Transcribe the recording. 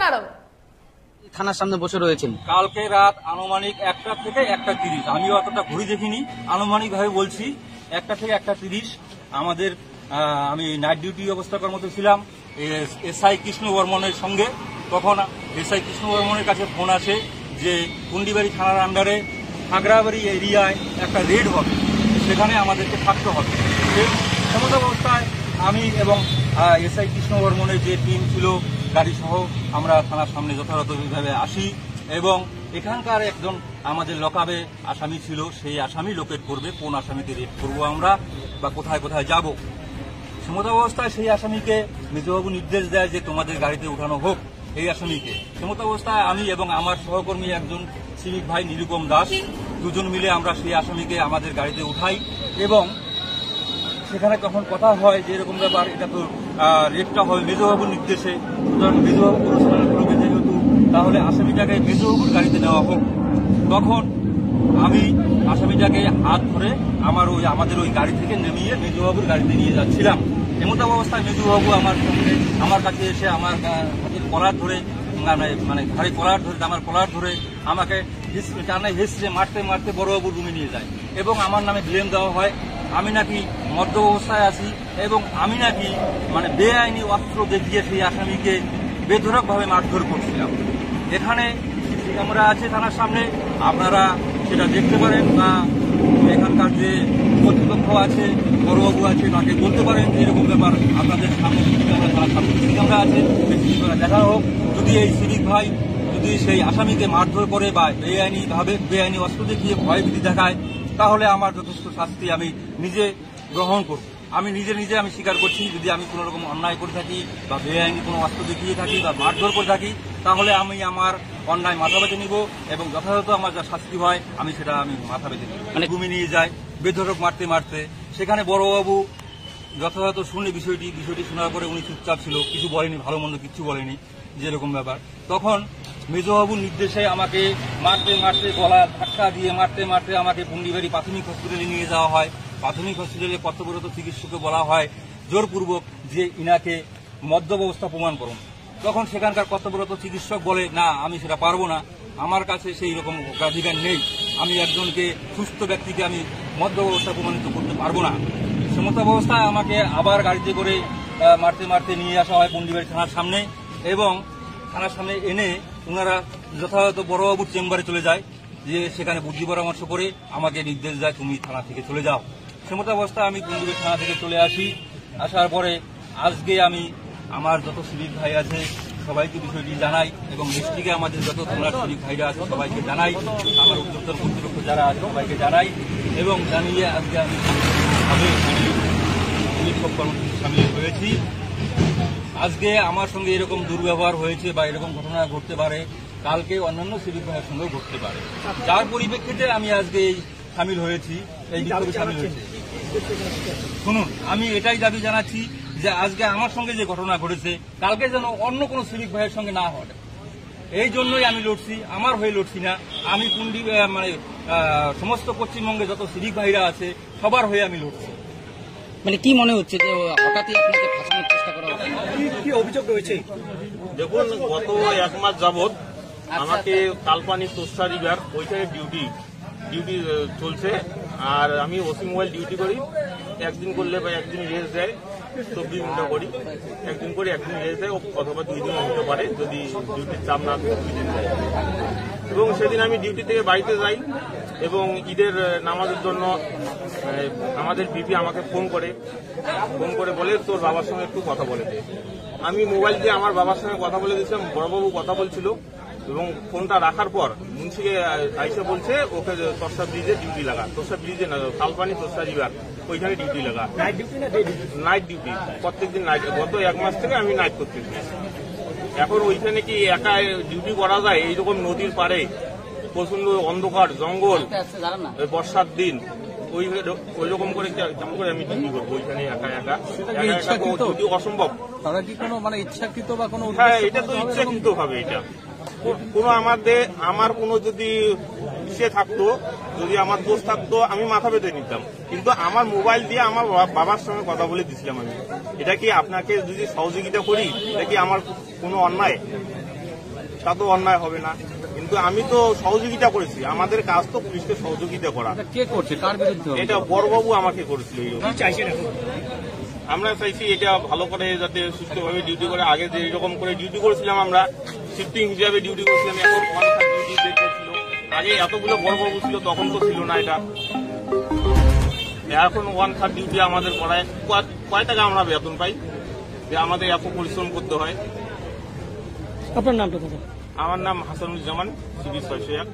আরো থানার সামনে বসে রয়েছেন? কালকে রাত আনুমানিক 1টা থেকে 1টা 30, আমি অতটা ঘুরি দেখিনি, আনুমানিক ভাবে বলছি 1টা থেকে 1টা 30 আমাদের আমি নাইট ডিউটি অবস্থা কর্মরত ছিলাম এসআই কৃষ্ণ বর্মনের সঙ্গে। তখন এসআই কৃষ্ণ বর্মনের কাছে ফোন আসে যে কুন্ডিবাড়ি থানার আন্ডারে খাগড়াবাড়ি এরিয়ায় একটা রেড হবে, সেখানে আমাদেরকে থাকতে হবে। এমন অবস্থায় আমি এবং এসআই কৃষ্ণ বর্মনের যে টিম ছিল গাড়ি সহ আমরা থানার সামনে যথাযথভাবে আসি এবং এখানকার একজন আমাদের লকআপে আসামি ছিল, সেই আসামি লোকেট করবে কোন আসামিকে রেড করবো আমরা বা কোথায় কোথায় যাব। সেমত অবস্থায় সেই আসামিকে মেজবাবু নির্দেশ দেয় যে তোমাদের গাড়িতে উঠানো হোক এই আসামিকে। সেমত অবস্থায় আমি এবং আমার সহকর্মী একজন সিভিক ভাই নিরুপম দাস দুজন মিলে আমরা সেই আসামিকে আমাদের গাড়িতে উঠাই এবং সেখানে তখন কথা হয় যে এরকম ব্যাপার, এটা তো রেটটা হবে মেজবাবুর নির্দেশে, সুতরাং মেজবাবু পুরস্কার করবে যেহেতু, তাহলে আসামিটাকে মেজবাবুর গাড়িতে নেওয়া হোক। তখন আমি আসামিটাকে হাত ধরে আমাদের ওই গাড়ি থেকে নেমিয়ে মেজবাবুর গাড়িতে নিয়ে যাচ্ছিলাম। এমন অবস্থায় মেজবাবু আমার কাছে এসে আমার কলার ধরে মানে ঘাড়ি কলার ধরে আমার কলার ধরে আমাকে টানে হেসড়ে মারতে মারতে বড়বাবুর রুমে নিয়ে যায় এবং আমার নামে ব্লেম দেওয়া হয় আমি নাকি মদ্য অবস্থায় আছি এবং আমি নাকি মানে বেআইনি অস্ত্র দেখিয়ে সেই আসামিকে বেধড়কভাবে মারধর করছিলাম। এখানে সিসি ক্যামেরা আছে থানার সামনে, আপনারা সেটা দেখতে পারেন বা এখানকার যে কর্তৃপক্ষ আছে বড়বাবু আছে তাকে বলতে পারেন যে এরকম ব্যাপার আপনাদের সামনে সিসি ক্যামেরা আছে, সিসি ক্যামেরা দেখা হোক। যদি এই সিভিক ভাই যদি সেই আসামিকে মারধর করে বা বেআইনি অস্ত্র দেখিয়ে ভয়ভীতি দেখায় তাহলে আমার যথেষ্ট শাস্তি আমি নিজে গ্রহণ করব। আমি নিজে আমি স্বীকার করছি যদি আমি কোনো রকম অন্যায় করে থাকি বা বেআইনি কোনো অস্ত্র দেখিয়ে থাকি বা মারধর করে থাকি তাহলে আমি আমার অন্যায় মাথা পেতে নিব এবং যথাযথ আমার যা শাস্তি হয় আমি সেটা মাথা পেতে নিব। মানে ঘুমিয়ে নিয়ে যায় বেধড়ক মারতে মারতে। সেখানে বড়বাবু যথাযথ শুনে বিষয়টি শোনার পরে উনি চুপচাপ ছিল, কিছু বলেনি, ভালো মন্দ কিছু বলেনি যেরকম ব্যাপার। তখন মেজবাবুর নির্দেশে আমাকে মারতে মারতে গলা ধাক্কা দিয়ে মারতে মারতে আমাকে কুন্ডিবাড়ি প্রাথমিক হসপিটালে নিয়ে যাওয়া হয়। প্রাথমিক হসপিটালে কর্তব্যরত চিকিৎসককে বলা হয় জোরপূর্বক যে ইনাকে মদ্যপ অবস্থা প্রমাণ করুন। তখন সেখানকার কর্তব্যরত চিকিৎসক বলে না আমি সেটা পারবো না, আমার কাছে সেই রকম অধিকার নেই, আমি একজনকে সুস্থ ব্যক্তিকে আমি মদ্যপ অবস্থা প্রমাণিত করতে পারবো না। সমস্ত অবস্থায় আমাকে আবার গাড়িতে করে মারতে মারতে নিয়ে আসা হয় কুন্ডিবাড়ি থানার সামনে এবং থানার সামনে এনে ওনারা যথাযথ বড়বাবুর চেম্বারে চলে যায়, যে সেখানে বুদ্ধি পরামর্শ করে আমাকে নির্দেশ দেয় তুমি থানা থেকে চলে যাও। সেমত অবস্থায় আমি কুন্ডিবাড়ি থানা থেকে চলে আসি। আসার পরে আজকে আমি আমার যত সিভিক ভাই আছে সবাইকে বিষয়টি জানাই এবং ডিস্ট্রিক্টে আমাদের যত থানার সিভিক ভাইরা আছে সবাইকে জানাই, আমার উদ্যোক্তর কর্তৃপক্ষ যারা আছে সবাইকে জানাই এবং জানিয়ে আজকে আমি কর্মসূচি সামিল হয়েছি। আজকে আমার সঙ্গে এরকম দুর্ব্যবহার হয়েছে বা এরকম ঘটনা ঘটতে পারে, কালকে অন্যান্য সিভিক ভাইয়ের সঙ্গেও ঘটতে পারে, যার পরিপ্রেক্ষিতে আমি আজকে এই সামিল হয়েছি, এই বিক্ষোভে সামিল হয়েছি। শুনুন, আমি এটাই দাবি জানাচ্ছি যে আজকে আমার সঙ্গে যে ঘটনা ঘটেছে কালকে যেন অন্য কোনো সিভিক ভাইয়ের সঙ্গে না হয়, এই জন্যই আমি লড়ছি, আমার হয়ে লড়ছি না, আমি সমস্ত পশ্চিমবঙ্গে যত সিভিক ভাইরা আছে সবার হয়ে আমি লড়ছি। মানে কি মনে হচ্ছে যে হঠাৎই আপনাকে ফাঁসানোর চেষ্টা করা হবে? কি অভিযোগ রয়েছে? দেখুন, গত 1 মাস যাবৎ আমাকে কালপানি তোষা রিভার ওইখানে ডিউটি চলছে, আর আমি ওসি মোবাইল ডিউটি করি। একদিন করলে বা একদিন রেস্ট দেয়, 24 ঘন্টা করি, একদিন করে একদিন রেস্ট দেয় অথবা 2 দিন হতে পারে যদি ডিউটির চাপ না থাকে 2 দিন দেয়। এবং সেদিন আমি ডিউটি থেকে বাড়িতে যাই এবং ঈদের নামাজের জন্য আমাদের বিপি আমাকে ফোন করে বলে তোর বাবার সঙ্গে একটু কথা বলে দে। আমি মোবাইল দিয়ে আমার বাবার সঙ্গে কথা বলে দিয়েছিলাম, বড়বাবু কথা বলছিল এবং ফোনটা রাখার পর মুন্সিকে আইসে বলছে ওকে তোষা ব্রিজে ডিউটি লাগা, তোষা ব্রিজে না কালপানি তোষা রিভার ওইখানে ডিউটি লাগা। নাইট ডিউটি প্রত্যেকদিন নাইট, গত 1 মাস থেকে আমি নাইট করতেছি। এখন ওইখানে কি একা ডিউটি করা যায়? এইরকম নদীর পাড়ে প্রচন্ড অন্ধকার জঙ্গল, বর্ষার দিন, ওই রকম করে কেমন করে আমি ডিউটি করবো ওইখানে একা একা যদি অসম্ভব। তারা কি কোনো মানে ইচ্ছাকৃত বা কোনো? হ্যাঁ, এটা তো ইচ্ছাকৃত ভাবে, এটা কোনো আমার কোনো যদি ইসে থাকতো, যদি আমার দোষ থাকতো আমি মাথা পেতে নিতাম, কিন্তু আমার মোবাইল দিয়ে আমার বাবার সঙ্গে কথা বলে দিছিলাম আমি। এটা কি আপনাকে যদি সহযোগিতা করি, এটা কি আমার কোনো অন্যায়? তাতেও অন্যায় হবে না, কিন্তু আমি তো সহযোগিতা করেছি, আমাদের কাজ তো পুলিশকে সহযোগিতা করা। কে করছে, কার বিরুদ্ধে? এটা বড়বাবু আমাকে করেছিল। কি চাইছেন এখন? আমরা চাইছি এটা ভালো করে যাতে সুস্থভাবে ডিউটি করে, আগে যে এরকম করে ডিউটি করেছিলাম আমরা শিফটিং হিসাবে ডিউটি করেছিলাম, এখন ওয়ান থার্ড ডিউটি বের করছিল। আগে এতগুলো বড়বাবু ছিল, তখন তো ছিল না এটা। এখন ওয়ান থার্ড ডিউটি আমাদের করায় কয় টাকা আমরা বেতন পাই যে আমাদের এত পরিশ্রম করতে হয়। আপনার নামটা দাদা? আমার নাম হাসানুজ্জামান, সিবি 601।